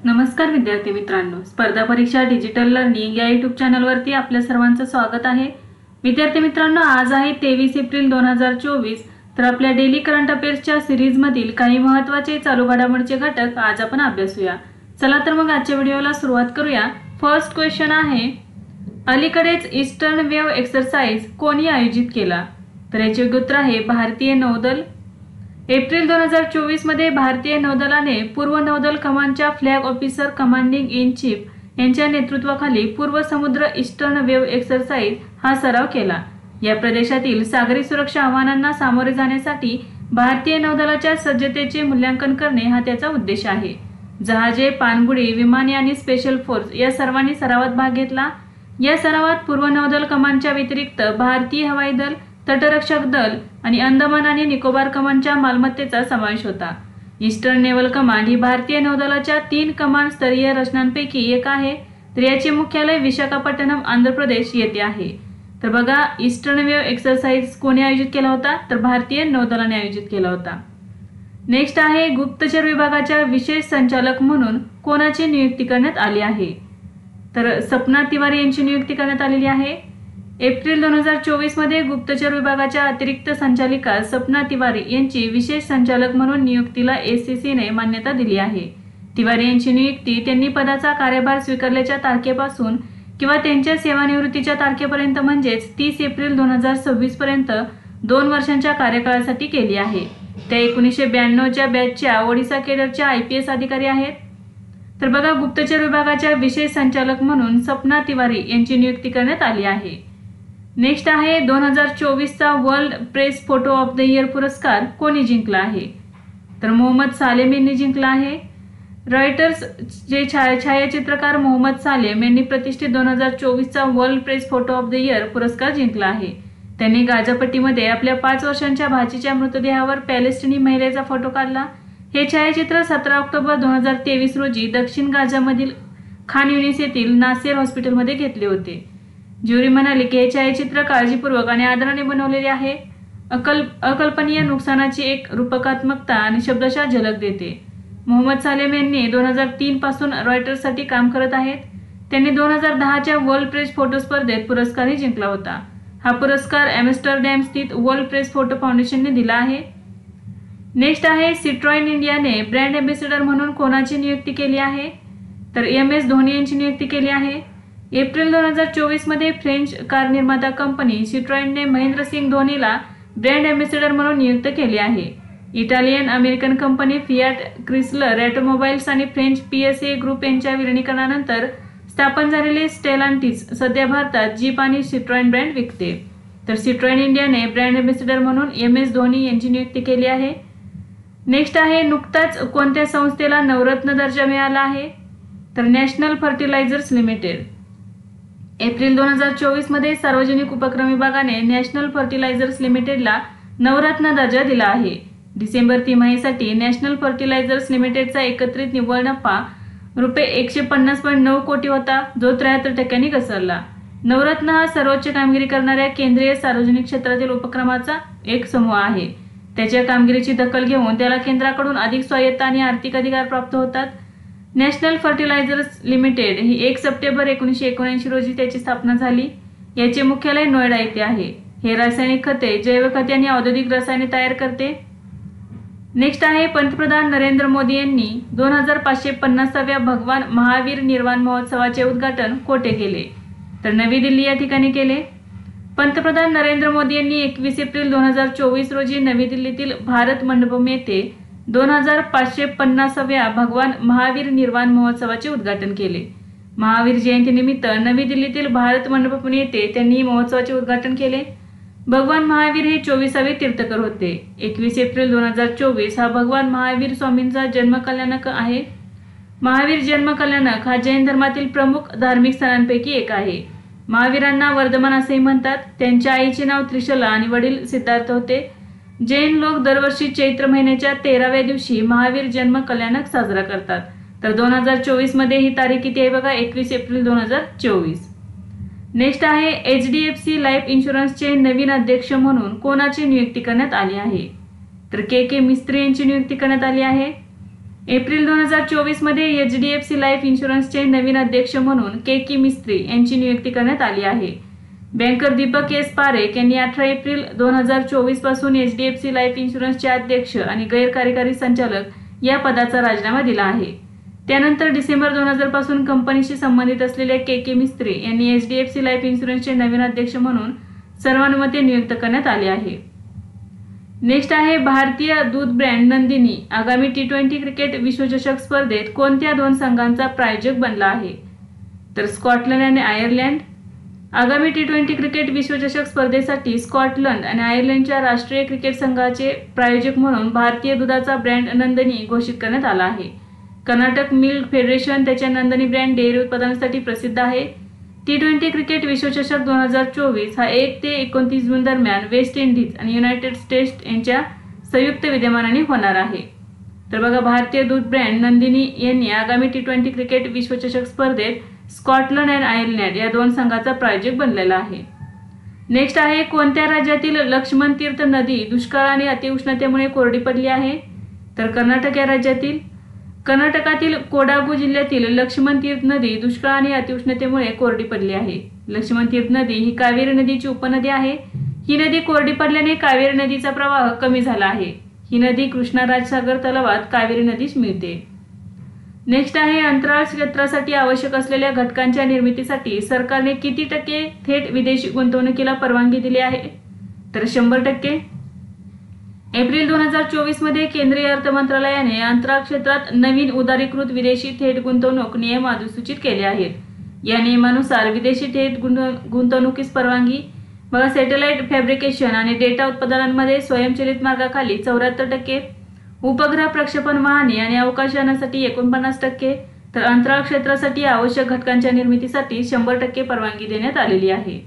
नमस्कार विद्यार्थी मित्रांनो, स्पर्धा परीक्षा डिजिटल लर्निंग या यूट्यूब चॅनलवरती आपल्या सर्वांचं स्वागत आहे। विद्यार्थी मित्रांनो, आज आहे 23 एप्रिल 2024। तर आपल्या डेली करंट अफेअर्सच्या सीरीजमधील काही महत्त्वाचे चालू घडामोडींचे घटक आज आपण अभ्यासूया। चला तर मग आजच्या व्हिडिओला सुरुवात करूया। फर्स्ट क्वेश्चन आहे, अलीकडेच ईस्टर्न वेव्ह एक्सरसाइज कोणी आयोजित केला? तर याचे उत्तर आहे भारतीय नौदल। एप्रिल 2024 मध्ये भारतीय नौदलाने पूर्व नौदल कमांडच्या flag officer commanding in chief यांच्या नेतृत्वाखाली पूर्व समुद्र ईस्टर्न वेव्ह एक्सरसाइज हा सराव केला। या प्रदेशातील सागरी सुरक्षा आव्हानांना सामोरे जाण्यासाठी भारतीय नौदलाच्या सज्जतेचे मूल्यांकन करणे हा त्याचा उद्देश आहे। जहाजे, पाणबुडी, विमाने आणि स्पेशल फोर्स या सर्वांनी सरावात भाग घेतला। या सरावात पूर्व नौदल कमांडच्या व्यतिरिक्त भारतीय हवाई दल, तटरक्षक दल आणि अंदमान आणि निकोबार कमांडच्या मालमत्तेचा समावेश होता। ईस्टर्न नेव्हल कमांड ही भारतीय नौदलाच्या 3 कमांड स्तरीय रचनांपैकी एक आहे। तर याचे मुख्यालय विशाखापट्टणम, आंध्र प्रदेश येथे आहे। तर बघा, ईस्टर्न वेव्ह एक्सरसाइज कोणी आयोजित केला होता? तर भारतीय नौदलाने आयोजित केला होता। नेक्स्ट आहे, गुप्तचर विभागाच्या विशेष संचालक म्हणून कोणाची नियुक्ती करण्यात आली आहे? तर सपना तिवारी यांची नियुक्ती करण्यात आलेली आहे। एप्रिल 2024 मध्ये गुप्तचर विभागाच्या अतिरिक्त संचालिका सपना तिवारी यांची विशेष संचालक म्हणून नियुक्तीला एसीसीने मान्यता दिली आहे। तिवारी यांची नियुक्ती त्यांनी पदाचा कार्यभार स्वीकारल्याच्या तारखेपासून किंवा त्यांच्या सेवानिवृत्तीच्या तारखेपर्यंत म्हणजेच 30 एप्रिल 2026 पर्यंत 2 वर्षांच्या कार्यकाळासाठी केली आहे। त्या 1992च्या बॅचच्या ओडिशा केडरच्या आयपीएस अधिकारी आहेत। तर बघा, गुप्तचर विभागाच्या विशेष संचालक म्हणून सपना तिवारी यांची नियुक्ती करण्यात आली आहे। नेक्स्ट आहे, 2024चा world press photo of the year पुरस्कार कोणी जिंकला आहे? तर मोहम्मद सालेम यांनी जिंकला आहे। रॉयटर्स चे छायाचित्रकार मोहम्मद सालेम यांनी प्रतिष्ठित 2024चा world press photo of the year पुरस्कार जिंकला आहे। त्यांनी गाझापट्टीमध्ये आपल्या 5 वर्षांच्या भाचीच्या मृतदेहावर पॅलेस्टिनी महिलेचा फोटो काढला। हे छायाचित्र 17 ऑक्टोबर 2023 रोजी दक्षिण गाझामधील खान युनिस येथील नासेर हॉस्पिटलमध्ये घेतले होते। ज्युरी म्हणाले की हे छायाचित्र काळजीपूर्वक आणि आदराने बनवलेले आहे। अकल्पनीय नुकसानाची एक रूपकात्मकता आणि शब्दशः झलक देते। मोहम्मद सालेम यांनी 2003 पासून रॉयटर्ससाठी काम करत आहेत। त्यांनी 2010च्या वर्ल्ड प्रेस फोटो स्पर्धेत पुरस्कारही जिंकला होता। हा पुरस्कार एम्स्टरडॅम स्थित वर्ल्ड प्रेस फोटो फाउंडेशनने दिला आहे। नेक्स्ट आहे, सिट्रॉयन इंडियाने ब्रँड एम्बेसेडर म्हणून कोणाची नियुक्ती केली आहे? तर MS धोनी यांची नियुक्ती केली आहे। एप्रिल 2024 मध्ये फ्रेंच कार निर्माता कंपनी सिट्रॉयनने महेंद्र सिंग धोनीला ब्रँड एम्बेसेडर म्हणून नियुक्त केले आहे। इटालियन अमेरिकन कंपनी फियाट क्रिसलर ऑटोमोबाईल्स आणि फ्रेंच PSA ग्रुप यांच्या विलिनीकरणानंतर स्थापन झालेले स्टेलांटिस सध्या भारतात जीप आणि सिट्रॉयन ब्रँड विकते। तर सिट्रॉयन इंडियाने ब्रँड एम्बेसेडर म्हणून MS धोनी यांची नियुक्ती केली आहे। नेक्स्ट आहे, नुकताच कोणत्या संस्थेला नवरत्न दर्जा मिळाला आहे? तर नॅशनल फर्टिलायझर्स लिमिटेड। एप्रिल 2024 मध्ये सार्वजनिक उपक्रम विभागाने नॅशनल फर्टिलायझर्स लिमिटेडला नवरत्न दर्जा दिला आहे। डिसेंबर तिमाहीसाठी नॅशनल फर्टिलायझर्स लिमिटेडचा एकत्रित निव्वळ नफा रुपये 150.9 कोटी होता, जो 73% घसरला। नवरत्न हा सर्वोच्च कामगिरी करणाऱ्या केंद्रीय सार्वजनिक क्षेत्रातील उपक्रमाचा एक समूह आहे। त्याच्या कामगिरीची दखल घेऊन त्याला केंद्राकडून अधिक स्वायत्ता आणि आर्थिक अधिकार प्राप्त होतात। नॅशनल फर्टिलायझर्स लिमिटेड ही 1 सप्टेंबर 1979 रोजी त्याची स्थापना झाली। याचे मुख्यालय नोएडा येथे आहे। हे रासायनिक खते, जैव खते आणि औद्योगिक रसायने तयार करते। नेक्स्ट आहे, पंतप्रधान नरेंद्र मोदी यांनी 2550व्या भगवान महावीर निर्वाण महोत्सवाचे उद्घाटन कोठे केले? तर नवी दिल्ली या ठिकाणी केले। पंतप्रधान नरेंद्र मोदी यांनी 21 एप्रिल 2024 रोजी नवी दिल्लीतील भारत मंडपम येथे 2550व्या भगवान महावीर निर्वाण महोत्सवाचे उद्घाटन केले। महावीर जयंतीनिमित्त नवी दिल्लीतील भारत मंडपम येथे त्यांनी महोत्सवाचे उद्घाटन केले। भगवान महावीर हे 24वे तीर्थकर होते। 21 एप्रिल 2024 हा भगवान महावीर स्वामींचा जन्म कल्याणक आहे। महावीर जन्म कल्याणक हा जैन धर्मातील प्रमुख धार्मिक स्थळांपैकी एक आहे। महावीरांना वर्धमान असेही म्हणतात। त्यांच्या आईचे नाव त्रिशला आणि वडील सिद्धार्थ होते। जैन लोक दरवर्षी चैत्र महिन्याच्या 13व्या दिवशी महावीर जन्म कल्याणक साजरा करतात। तर 2024 मध्ये ही तारीख किती आहे बघा, 21 एप्रिल 2024। नेक्स्ट आहे, HDFC लाईफ इन्शुरन्सचे नवीन अध्यक्ष म्हणून कोणाची नियुक्ती करण्यात आली आहे? तर KK मिस्त्री यांची नियुक्ती करण्यात आली आहे। एप्रिल 2024 मध्ये HDFC लाईफ इन्शुरन्सचे नवीन अध्यक्ष म्हणून के मिस्त्री यांची नियुक्ती करण्यात आली आहे। बँकर दीपक एस पारेख यांनी 18 एप्रिल 2024 पासून HDFC लाईफ इन्शुरन्सचे अध्यक्ष आणि गैरकार्यकारी संचालक या पदाचा राजीनामा दिला आहे। त्यानंतर डिसेंबर 2000 पासून कंपनीशी संबंधित असलेल्या के मिस्त्री यांनी HDFC लाईफ इन्शुरन्सचे नवीन अध्यक्ष म्हणून सर्वानुमते नियुक्त करण्यात आले आहे। नेक्स्ट आहे भारतीय दूध ब्रँड नंदिनी आगामी T20 क्रिकेट विश्वचषक स्पर्धेत कोणत्या 2 संघांचा प्रायोजक बनला आहे? तर स्कॉटलंड आणि आयर्लंड। आगामी T20 क्रिकेट विश्वचषक स्पर्धेसाठी स्कॉटलंड आणि आयर्लंडच्या राष्ट्रीय क्रिकेट संघाचे प्रायोजक म्हणून भारतीय दुधाचा ब्रँड नंदिनी घोषित करण्यात आला आहे। कर्नाटक मिल्क फेडरेशन त्याच्या नंदिनी ब्रँड डेअरी उत्पादनासाठी प्रसिद्ध आहे। T20 क्रिकेट विश्वचषक 2024 हा 1 ते 29 जून दरम्यान वेस्ट इंडिज आणि युनायटेड स्टेट्स यांच्या संयुक्त विद्यमानाने होणार आहे। तर बघा, भारतीय दूध ब्रँड नंदिनी यांनी आगामी T20 क्रिकेट विश्वचषक स्पर्धेत स्कॉटलंड आणि आयर्लंड या 2 संघाचा प्रायोजक बनलेला आहे। नेक्स्ट आहे कोणत्या राज्यातील लक्ष्मण तीर्थ नदी दुष्काळ आणि अतिउष्णतेमुळे कोरडी पडली आहे? तर कर्नाटक या राज्यातील। कर्नाटकातील कोडागू जिल्ह्यातील लक्ष्मण तीर्थ नदी दुष्काळ आणि अतिउष्णतेमुळे कोरडी पडली आहे। लक्ष्मण तीर्थ नदी ही कावेरी नदीची उपनदी आहे। ही नदी कोरडी पडल्याने कावेरी नदीचा प्रवाह कमी झाला आहे। ही नदी कृष्णा राजसागर तलावात कावेरी नदीस मिळते। नेक्स्ट आहे अंतराळ क्षेत्रासाठी आवश्यक असलेल्या घटकांच्या निर्मितीसाठी सरकारने किती टक्के थेट विदेशी गुंतवणुकीला परवानगी दिली आहे? तर 100%। एप्रिल 2024 मध्ये केंद्रीय अर्थ मंत्रालयाने अंतराळ क्षेत्रात नवीन उदारीकृत विदेशी थेट गुंतवणूक नियम अधिसूचित केले आहेत। या नियमानुसार विदेशी थेट गुंतवणुकीस परवानगी बघा सॅटेलाइट फॅब्रिकेशन आणि डेटा उत्पादनांमध्ये स्वयंचलित मार्गाखाली 74%, उपग्रह प्रक्षेपण वाहने आणि अवकाशयानासाठी 49%, तर अंतराळ क्षेत्रासाठी आवश्यक घटकांच्या निर्मितीसाठी 100% परवानगी देण्यात आलेली आहे।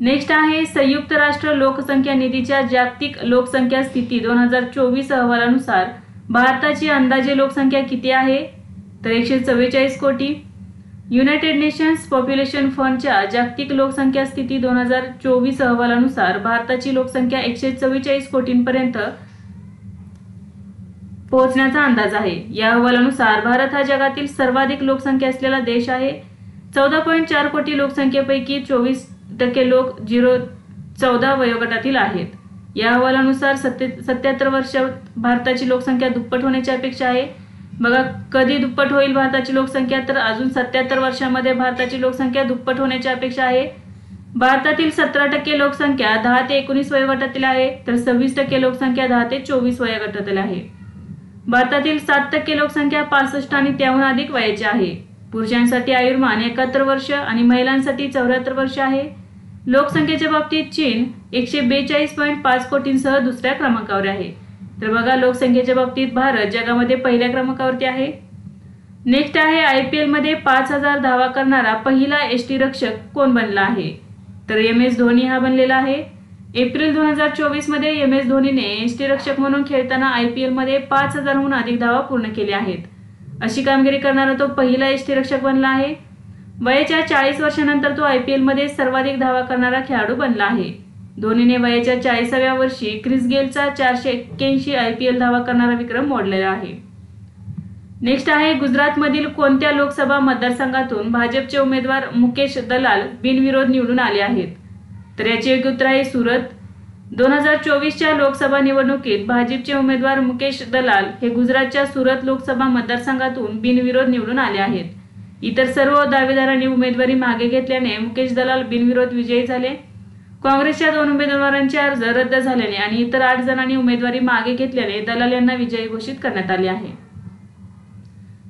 नेक्स्ट आहे संयुक्त राष्ट्र लोकसंख्या निधीच्या जागतिक लोकसंख्या स्थिती 2024 अहवालानुसार भारताची अंदाजे लोकसंख्या किती आहे? तर 144 कोटी। युनायटेड नेशन्स पॉप्युलेशन फंडच्या जागतिक लोकसंख्या स्थिती 2024 अहवालानुसार भारताची लोकसंख्या 144 कोटींपर्यंत पोहोचण्याचा अंदाज आहे। या अहवालानुसार भारत हा जगातील सर्वाधिक लोकसंख्या असलेला देश आहे। 14.4 कोटी लोकसंख्येपैकी 24% लोक 0-14 वयोगटातील आहेत। या अहवालानुसार 77 वर्षात भारताची लोकसंख्या दुप्पट होण्याची अपेक्षा आहे। बघा, कधी दुप्पट होईल भारताची लोकसंख्या? तर अजून 77 वर्षांमध्ये भारताची लोकसंख्या दुप्पट होण्याची अपेक्षा आहे। भारतातील 17% लोकसंख्या 10 ते 19 वयोगटातील आहे, तर 26% लोकसंख्या 10 ते 24 वयोगटातील आहे। भारतातील 7% लोकसंख्या 65 आणि त्याहून अधिक वयाची आहे। पुरुषांसाठी आयुर्मान 71 वर्ष आणि महिलांसाठी 74 वर्ष आहे। लोकसंख्येच्या बाबतीत चीन 142.5 कोटींसह दुसऱ्या क्रमांकावर आहे। तर बघा, लोकसंख्येच्या बाबतीत भारत जगामध्ये पहिल्या क्रमांकावरती आहे। नेक्स्ट आहे IPL मध्ये 5000 धावा करणारा पहिला यष्टिरक्षक कोण बनला आहे? तर MS धोनी हा बनलेला आहे। एप्रिल 2024 मध्ये MS धोनीने यष्टिरक्षक म्हणून खेळताना IPL मध्ये 5000हून अधिक धावा पूर्ण केल्या आहेत। अशी कामगिरी करणारा तो पहिला यष्टिरक्षक बनला आहे। वयाच्या 40 वर्षांनंतर तो IPL मध्ये सर्वाधिक धावा करणारा खेळाडू बनला आहे। धोनीने वयाच्या 40व्या वर्षी क्रिस गेलचा 481 IPL धावा करणारा विक्रम मोडलेला आहे। नेक्स्ट आहे गुजरातमधील कोणत्या लोकसभा मतदारसंघातून भाजपचे उमेदवार मुकेश दलाल बिनविरोध निवडून आले आहेत? तर याचे योग्य उत्तर आहे सुरत। 2024च्या लोकसभा निवडणुकीत भाजपचे उमेदवार मुकेश दलाल हे गुजरातच्या सुरत लोकसभा मतदारसंघातून बिनविरोध निवडून आले आहेत। इतर सर्व दावेदारांनी उमेदवारी मागे घेतल्याने मुकेश दलाल बिनविरोध विजयी झाले। काँग्रेसच्या 2 उमेदवारांचे अर्ज रद्द झाल्याने आणि इतर 8 जणांनी उमेदवारी मागे घेतल्याने दलाल यांना विजयी घोषित करण्यात आले आहे।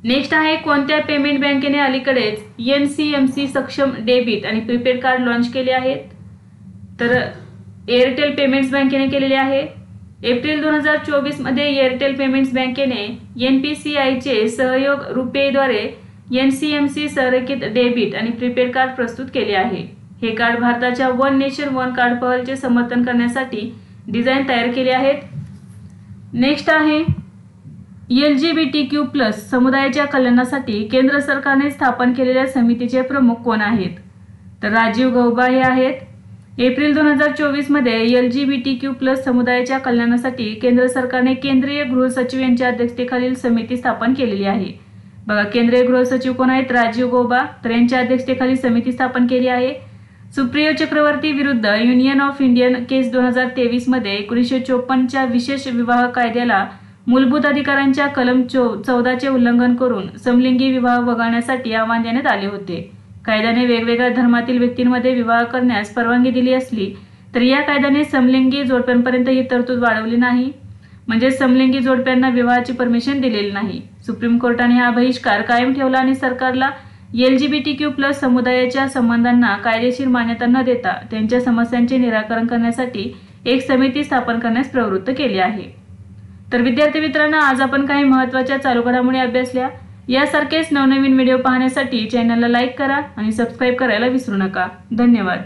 नेक्स्ट आहे कोणत्या पेमेंट बँकेने अलीकडेच NCMC सक्षम डेबिट आणि प्रीपेड कार्ड लॉन्च केले आहेत? तर एअरटेल पेमेंट्स बँकेने केलेले आहे। एप्रिल 2024 मध्ये एअरटेल पेमेंट्स बँकेने NPCI सहयोग रुपे द्वारे NCMC संरेखित डेबिट आणि प्रीपेड कार्ड प्रस्तुत केले आहे। हे कार्ड भारताच्या वन नेशन वन कार्ड पहलचे समर्थन करण्यासाठी डिझाईन तयार केले आहेत। नेक्स्ट आहे LGBTQ+ समुदायाच्या कल्याणासाठी केंद्र सरकारने स्थापन केलेल्या समितीचे प्रमुख कोण आहेत? तर राजीव गौबा हे आहेत। एप्रिल 2024 मध्ये LGBTQ+ समुदायाच्या कल्याणासाठी केंद्र सरकारने केंद्रीय गृह सचिव यांच्या अध्यक्षतेखालील समिती स्थापन केलेली आहे। बघा, केंद्रीय गृह सचिव कोण आहेत? राजीव गौबा। तर यांच्या अध्यक्षतेखाली समिती स्थापन केली आहे। सुप्रिया चक्रवर्ती विरुद्ध युनियन ऑफ इंडियन केस 2023 मध्ये 1954च्या विशेष विवाह कायद्याला मूलभूत अधिकारांच्या कलम 14चे उल्लंघन करून समलिंगी विवाह वगळण्यासाठी आव्हान देण्यात आले होते। कायद्याने वेगवेगळ्या धर्मातील व्यक्तींमध्ये विवाह करण्यास परवानगी दिली असली तरी या कायद्याने समलिंगी जोडप्यांपर्यंत ही तरतूद वाढवली नाही, म्हणजे समलिंगी जोडप्यांना विवाहाची परमिशन दिलेली नाही। सुप्रीम कोर्टाने हा बहिष्कार कायम ठेवला आणि सरकारला LGBTQ+ समुदायाच्या संबंधांना कायदेशीर मान्यता न देता त्यांच्या समस्यांचे निराकरण करण्यासाठी एक समिती स्थापन करण्यास प्रवृत्त केली आहे। तर विद्यार्थी मित्रांनो, आज आपण काही महत्त्वाच्या चालू घडामोडी अभ्यासल्या। यासारखेच नवनवीन व्हिडिओ पाहण्यासाठी चॅनलला लाईक करा आणि सबस्क्राईब करायला विसरू नका। धन्यवाद।